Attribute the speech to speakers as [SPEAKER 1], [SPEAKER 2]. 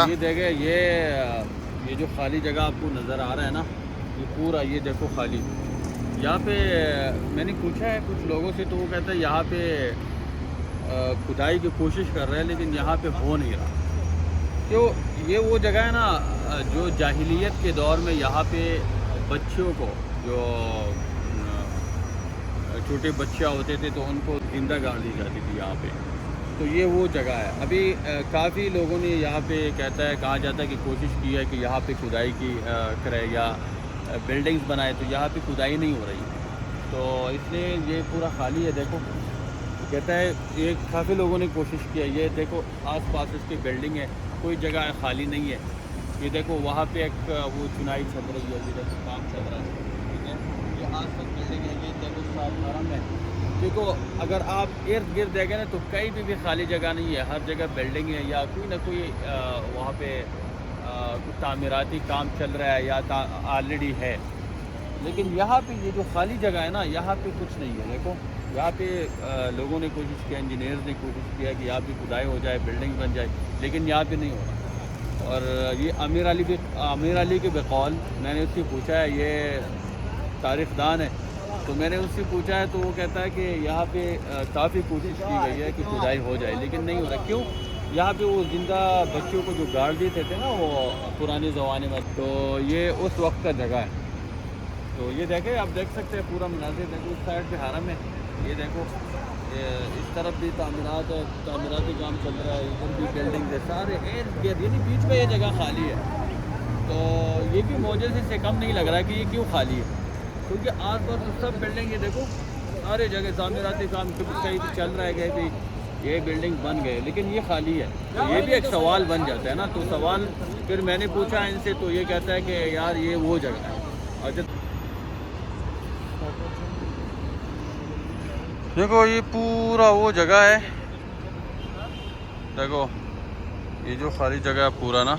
[SPEAKER 1] होगा।
[SPEAKER 2] ये देखे ये जो खाली जगह आपको नज़र आ रहा है ना, ये पूरा ये देखो खाली। यहाँ पे मैंने पूछा है कुछ लोगों से, तो वो कहता है यहाँ पे खुदाई की कोशिश कर रहे हैं, लेकिन यहाँ पे हो नहीं रहा। तो ये वो जगह है ना, जो जाहिलियत के दौर में यहाँ पे बच्चों को, जो छोटे बच्चे होते थे तो उनको जिंदा गाड़ दी जाती थी यहाँ पे। तो ये वो जगह है। अभी काफ़ी लोगों ने यहाँ पे कहा जाता है कि कोशिश की है कि यहाँ पे खुदाई की करे या बिल्डिंग्स बनाए, तो यहाँ पे खुदाई नहीं हो रही, तो इसलिए ये पूरा खाली है। देखो कहता है ये काफ़ी लोगों ने कोशिश की है। ये देखो आसपास इसकी बिल्डिंग है, कोई जगह खाली नहीं है। ये देखो वहाँ पे एक वो चुनाई चल रही है, ये देखो काम चल रहा है, ठीक है। ये आसपास बिल्डिंग है, ये देखो साफ हरम है। देखो अगर आप इर्द गिर्द देखें ना, तो कहीं भी खाली जगह नहीं है, हर जगह बिल्डिंग है या कोई ना कोई वहाँ पे तामीराती काम चल रहा है या ऑलरेडी है। लेकिन यहाँ पे ये जो खाली जगह है ना, यहाँ पे कुछ नहीं है। देखो यहाँ पे लोगों ने कोशिश किया, इंजीनियर्स ने कोशिश किया कि यहाँ पे खुदाई हो जाए, बिल्डिंग बन जाए, लेकिन यहाँ पे नहीं हो रहा। और ये आमिर अली के बकौल मैंने उससे पूछा है, ये तारीखदान है, तो मैंने उससे पूछा है, तो वो कहता है कि यहाँ पे काफ़ी कोशिश की गई है कि खुदाई हो जाए, लेकिन नहीं हो रहा। क्यों? यहाँ पे वो जिंदा बच्चों को जो गाड़ देते थे ना वो पुराने ज़माने में, तो ये उस वक्त का जगह है। तो ये देखें, आप देख सकते हैं पूरा मनाजिर। देखो उस साइड पे हरम है, ये देखो इस तरफ भी तामीरात है, तामीराती काम चल रहा है, इधर भी बिल्डिंग है, सारे यानी बीच में ये जगह खाली है। तो ये भी मौजूद से कम नहीं लग रहा है कि ये क्यों खाली है, क्योंकि आस पास तो सब बिल्डिंग, ये देखो सारे जगह तामीराती काम कहीं चल रहा है, कहीं भी ये बिल्डिंग बन गए, लेकिन ये खाली है। तो ये भी एक सवाल बन जाता है ना। तो सवाल फिर मैंने पूछा इनसे, तो ये कहता है कि यार ये वो जगह है। और देखो ये पूरा वो जगह है, देखो ये जो खाली जगह है पूरा ना,